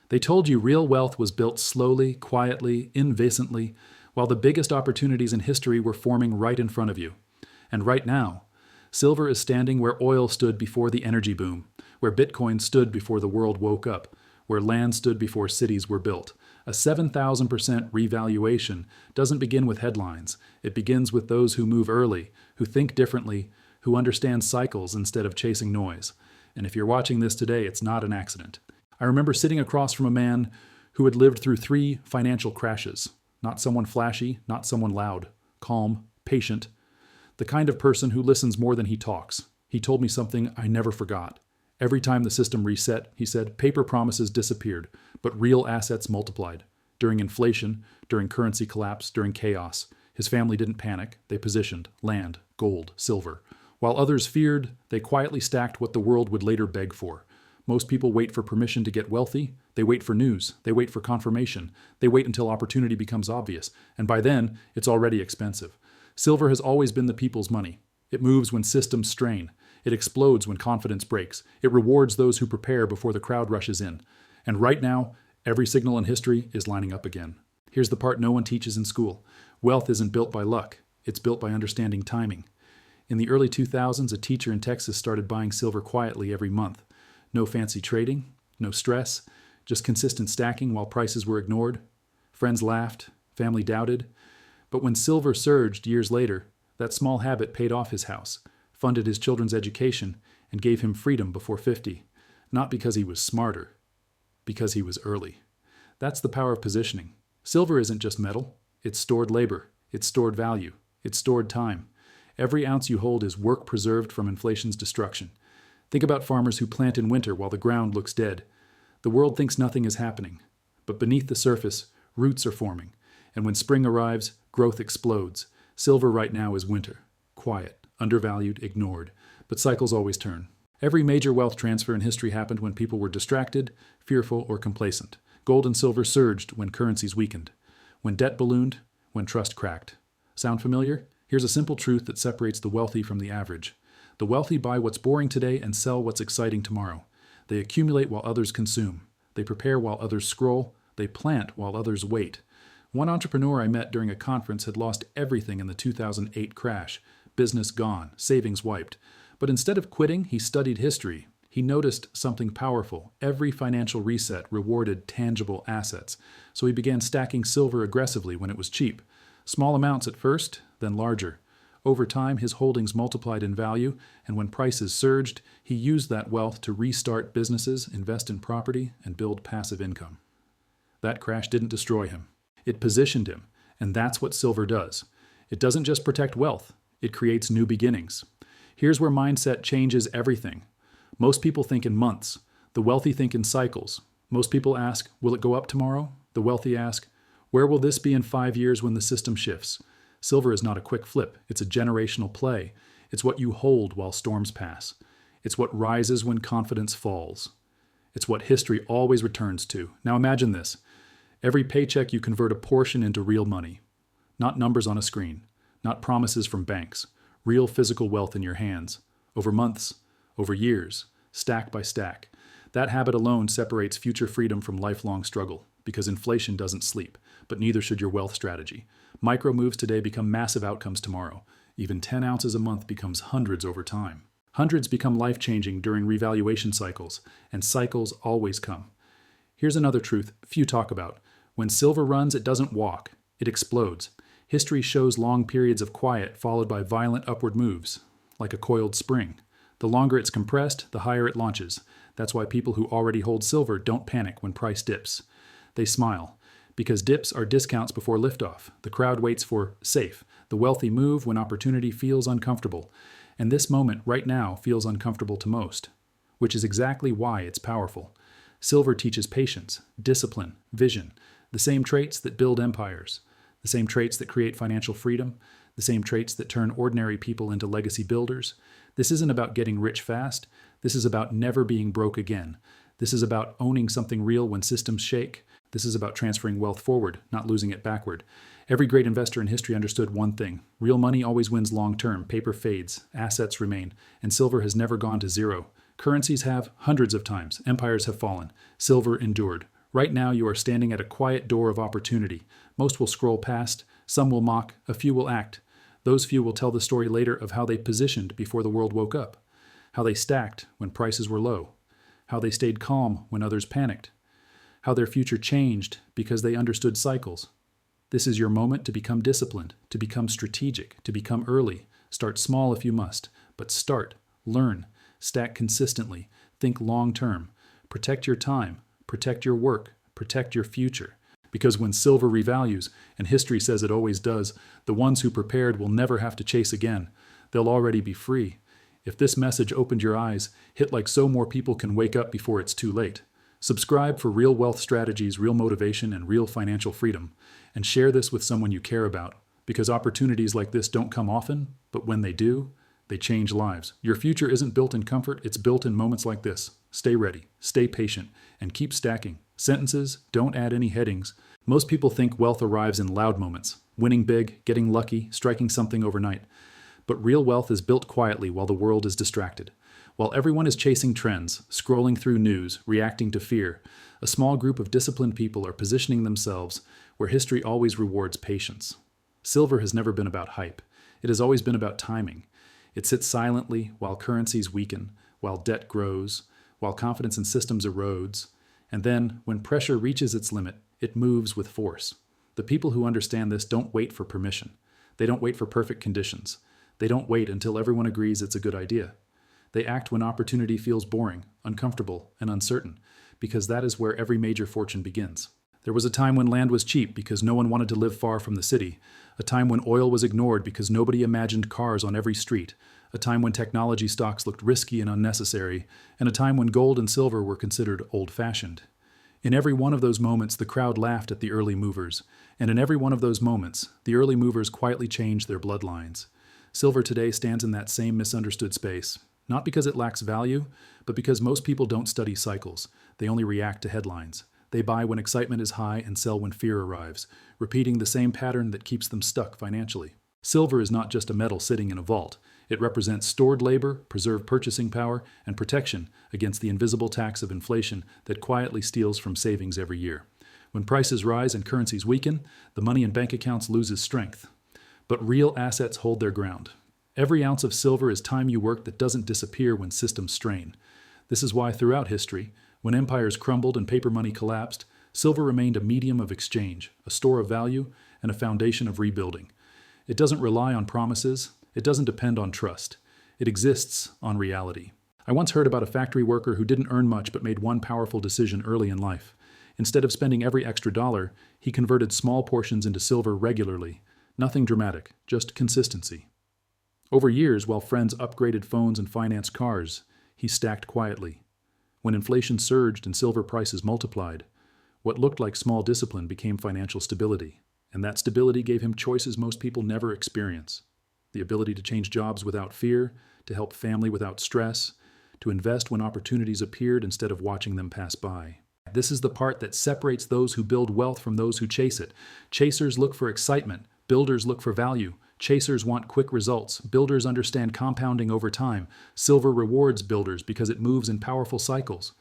They told you real wealth was built slowly, quietly, invisently, while the biggest opportunities in history were forming right in front of you. And right now, silver is standing where oil stood before the energy boom, where Bitcoin stood before the world woke up, where land stood before cities were built. A 7,000% revaluation doesn't begin with headlines. It begins with those who move early, who think differently, who understand cycles instead of chasing noise. And if you're watching this today, it's not an accident. I remember sitting across from a man who had lived through 3 financial crashes. Not someone flashy, not someone loud, calm, patient, the kind of person who listens more than he talks. He told me something I never forgot. Every time the system reset, he said, paper promises disappeared, but real assets multiplied. During inflation, during currency collapse, during chaos, his family didn't panic. They positioned land, gold, silver. While others feared, they quietly stacked what the world would later beg for. Most people wait for permission to get wealthy. They wait for news. They wait for confirmation. They wait until opportunity becomes obvious. And by then, it's already expensive. Silver has always been the people's money. It moves when systems strain. It explodes when confidence breaks. It rewards those who prepare before the crowd rushes in. And right now, every signal in history is lining up again. Here's the part no one teaches in school. Wealth isn't built by luck. It's built by understanding timing. In the early 2000s, a teacher in Texas started buying silver quietly every month. No fancy trading, no stress, just consistent stacking while prices were ignored. Friends laughed, family doubted. But when silver surged years later, that small habit paid off his house, funded his children's education, and gave him freedom before 50. Not because he was smarter, because he was early. That's the power of positioning. Silver isn't just metal. It's stored labor. It's stored value. It's stored time. Every ounce you hold is work preserved from inflation's destruction. Think about farmers who plant in winter while the ground looks dead. The world thinks nothing is happening. But beneath the surface, roots are forming. And when spring arrives, growth explodes. Silver right now is winter. Quiet, undervalued, ignored. But cycles always turn. Every major wealth transfer in history happened when people were distracted, fearful, or complacent. Gold and silver surged when currencies weakened. When debt ballooned, when trust cracked. Sound familiar? Here's a simple truth that separates the wealthy from the average. The wealthy buy what's boring today and sell what's exciting tomorrow. They accumulate while others consume. They prepare while others scroll. They plant while others wait. One entrepreneur I met during a conference had lost everything in the 2008 crash. Business gone, savings wiped. But instead of quitting, he studied history. He noticed something powerful. Every financial reset rewarded tangible assets. So he began stacking silver aggressively when it was cheap. Small amounts at first, then larger. Over time, his holdings multiplied in value, and when prices surged, he used that wealth to restart businesses, invest in property, and build passive income. That crash didn't destroy him. It positioned him, and that's what silver does. It doesn't just protect wealth, it creates new beginnings. Here's where mindset changes everything. Most people think in months. The wealthy think in cycles. Most people ask, will it go up tomorrow? The wealthy ask, where will this be in 5 years when the system shifts? Silver is not a quick flip. It's a generational play. It's what you hold while storms pass. It's what rises when confidence falls. It's what history always returns to. Now imagine this. Every paycheck you convert a portion into real money. Not numbers on a screen. Not promises from banks. Real physical wealth in your hands. Over months. Over years. Stack by stack. That habit alone separates future freedom from lifelong struggle. Because inflation doesn't sleep. But neither should your wealth strategy. Micro moves today become massive outcomes tomorrow. Even 10 ounces a month becomes hundreds over time. Hundreds become life-changing during revaluation cycles, and cycles always come. Here's another truth few talk about. When silver runs, it doesn't walk. It explodes. History shows long periods of quiet followed by violent upward moves, like a coiled spring. The longer it's compressed, the higher it launches. That's why people who already hold silver don't panic when price dips. They smile. Because dips are discounts before liftoff. The crowd waits for safe. The wealthy move when opportunity feels uncomfortable. And this moment right now feels uncomfortable to most, which is exactly why it's powerful. Silver teaches patience, discipline, vision, the same traits that build empires, the same traits that create financial freedom, the same traits that turn ordinary people into legacy builders. This isn't about getting rich fast. This is about never being broke again. This is about owning something real when systems shake. This is about transferring wealth forward, not losing it backward. Every great investor in history understood one thing. Real money always wins long term. Paper fades. Assets remain. And silver has never gone to zero. Currencies have hundreds of times. Empires have fallen. Silver endured. Right now, you are standing at a quiet door of opportunity. Most will scroll past, some will mock, a few will act. Those few will tell the story later of how they positioned before the world woke up, how they stacked when prices were low, how they stayed calm when others panicked, how their future changed because they understood cycles. This is your moment to become disciplined, to become strategic, to become early. Start small if you must, but start, learn, stack consistently, think long term. Protect your time, protect your work, protect your future. Because when silver revalues, and history says it always does, the ones who prepared will never have to chase again. They'll already be free. If this message opened your eyes, hit like so more people can wake up before it's too late. Subscribe for real wealth strategies, real motivation, and real financial freedom. And share this with someone you care about, because opportunities like this don't come often, but when they do, they change lives. Your future isn't built in comfort, it's built in moments like this. Stay ready, stay patient, and keep stacking. Sentences, don't add any headings. Most people think wealth arrives in loud moments, winning big, getting lucky, striking something overnight. But real wealth is built quietly while the world is distracted. While everyone is chasing trends, scrolling through news, reacting to fear, a small group of disciplined people are positioning themselves where history always rewards patience. Silver has never been about hype. It has always been about timing. It sits silently while currencies weaken, while debt grows, while confidence in systems erodes, and then, when pressure reaches its limit, it moves with force. The people who understand this don't wait for permission. They don't wait for perfect conditions. They don't wait until everyone agrees it's a good idea. They act when opportunity feels boring, uncomfortable, and uncertain, because that is where every major fortune begins. There was a time when land was cheap because no one wanted to live far from the city, a time when oil was ignored because nobody imagined cars on every street, a time when technology stocks looked risky and unnecessary, and a time when gold and silver were considered old-fashioned. In every one of those moments, the crowd laughed at the early movers, and in every one of those moments, the early movers quietly changed their bloodlines. Silver today stands in that same misunderstood space, not because it lacks value, but because most people don't study cycles. They only react to headlines. They buy when excitement is high and sell when fear arrives, repeating the same pattern that keeps them stuck financially. Silver is not just a metal sitting in a vault. It represents stored labor, preserved purchasing power, and protection against the invisible tax of inflation that quietly steals from savings every year. When prices rise and currencies weaken, the money in bank accounts loses strength. But real assets hold their ground. Every ounce of silver is time you work that doesn't disappear when systems strain. This is why throughout history, when empires crumbled and paper money collapsed, silver remained a medium of exchange, a store of value, and a foundation of rebuilding. It doesn't rely on promises. It doesn't depend on trust. It exists on reality. I once heard about a factory worker who didn't earn much but made one powerful decision early in life. Instead of spending every extra dollar, he converted small portions into silver regularly. Nothing dramatic, just consistency. Over years, while friends upgraded phones and financed cars, he stacked quietly. When inflation surged and silver prices multiplied, what looked like small discipline became financial stability, and that stability gave him choices most people never experience. The ability to change jobs without fear, to help family without stress, to invest when opportunities appeared instead of watching them pass by. This is the part that separates those who build wealth from those who chase it. Chasers look for excitement. Builders look for value. Chasers want quick results. Builders understand compounding over time. Silver rewards builders because it moves in powerful cycles.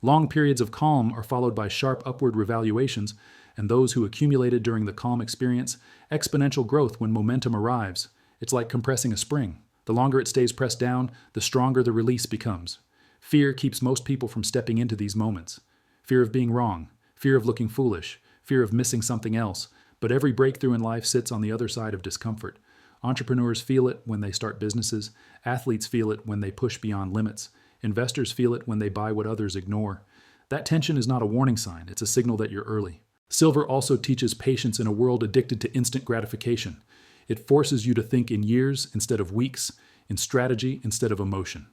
Long periods of calm are followed by sharp upward revaluations, and those who accumulated during the calm experience exponential growth when momentum arrives. It's like compressing a spring. The longer it stays pressed down, the stronger the release becomes. Fear keeps most people from stepping into these moments. Fear of being wrong, fear of looking foolish, fear of missing something else. But every breakthrough in life sits on the other side of discomfort. Entrepreneurs feel it when they start businesses. Athletes feel it when they push beyond limits. Investors feel it when they buy what others ignore. That tension is not a warning sign. It's a signal that you're early. Silver also teaches patience in a world addicted to instant gratification. It forces you to think in years instead of weeks, in strategy instead of emotion.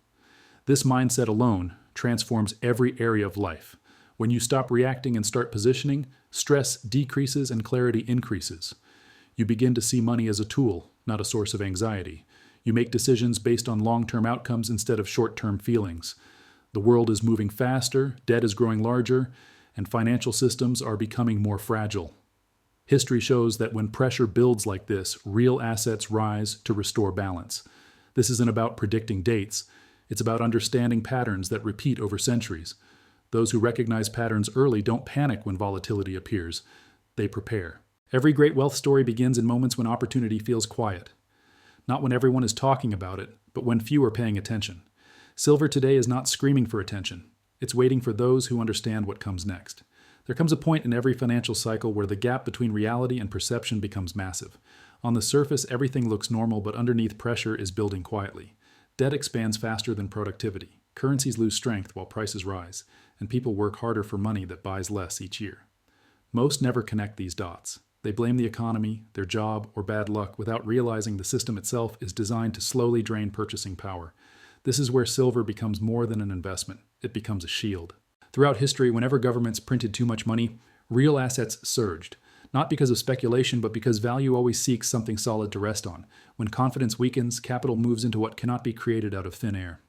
This mindset alone transforms every area of life. When you stop reacting and start positioning, stress decreases and clarity increases. You begin to see money as a tool, not a source of anxiety. You make decisions based on long-term outcomes instead of short-term feelings. The world is moving faster, debt is growing larger, and financial systems are becoming more fragile. History shows that when pressure builds like this, real assets rise to restore balance. This isn't about predicting dates. It's about understanding patterns that repeat over centuries. Those who recognize patterns early don't panic when volatility appears. They prepare. Every great wealth story begins in moments when opportunity feels quiet. Not when everyone is talking about it, but when few are paying attention. Silver today is not screaming for attention. It's waiting for those who understand what comes next. There comes a point in every financial cycle where the gap between reality and perception becomes massive. On the surface, everything looks normal, but underneath, pressure is building quietly. Debt expands faster than productivity. Currencies lose strength while prices rise, and people work harder for money that buys less each year. Most never connect these dots. They blame the economy, their job, or bad luck without realizing the system itself is designed to slowly drain purchasing power. This is where silver becomes more than an investment. It becomes a shield. Throughout history, whenever governments printed too much money, real assets surged. Not because of speculation, but because value always seeks something solid to rest on. When confidence weakens, capital moves into what cannot be created out of thin air.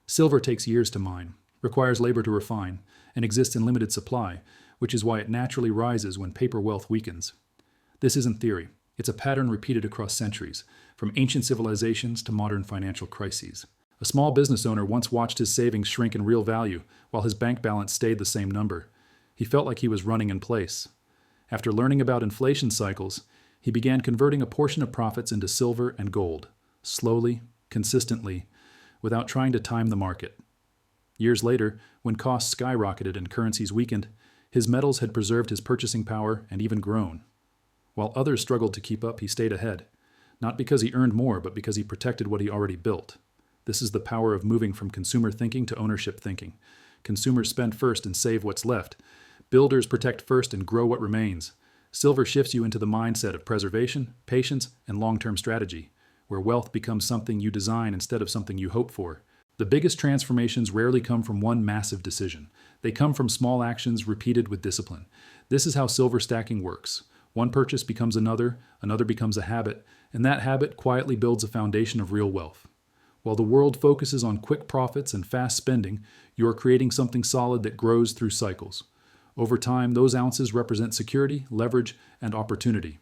Silver takes years to mine, requires labor to refine, and exists in limited supply, which is why it naturally rises when paper wealth weakens. This isn't theory. It's a pattern repeated across centuries, from ancient civilizations to modern financial crises. A small business owner once watched his savings shrink in real value while his bank balance stayed the same number. He felt like he was running in place. After learning about inflation cycles, he began converting a portion of profits into silver and gold, slowly, consistently, without trying to time the market. Years later, when costs skyrocketed and currencies weakened, his metals had preserved his purchasing power and even grown. While others struggled to keep up, he stayed ahead, not because he earned more, but because he protected what he already built. This is the power of moving from consumer thinking to ownership thinking. Consumers spend first and save what's left. Builders protect first and grow what remains. Silver shifts you into the mindset of preservation, patience, and long-term strategy, where wealth becomes something you design instead of something you hope for. The biggest transformations rarely come from one massive decision. They come from small actions repeated with discipline. This is how silver stacking works. One purchase becomes another becomes a habit, and that habit quietly builds a foundation of real wealth. While the world focuses on quick profits and fast spending, you are creating something solid that grows through cycles. Over time, those ounces represent security, leverage, and opportunity.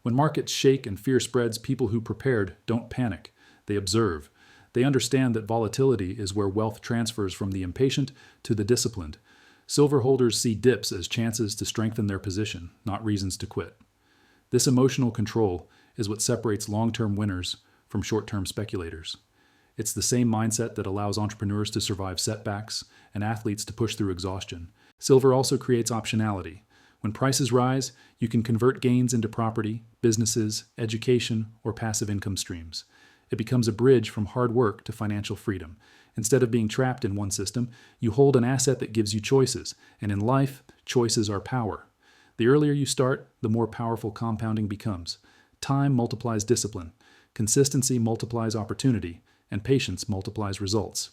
When markets shake and fear spreads, people who prepared don't panic. They observe. They understand that volatility is where wealth transfers from the impatient to the disciplined. Silver holders see dips as chances to strengthen their position, not reasons to quit. This emotional control is what separates long-term winners from short-term speculators. It's the same mindset that allows entrepreneurs to survive setbacks and athletes to push through exhaustion. Silver also creates optionality. When prices rise, you can convert gains into property, businesses, education, or passive income streams. It becomes a bridge from hard work to financial freedom. Instead of being trapped in one system, you hold an asset that gives you choices, and in life, choices are power. The earlier you start, the more powerful compounding becomes. Time multiplies discipline, consistency multiplies opportunity, and patience multiplies results.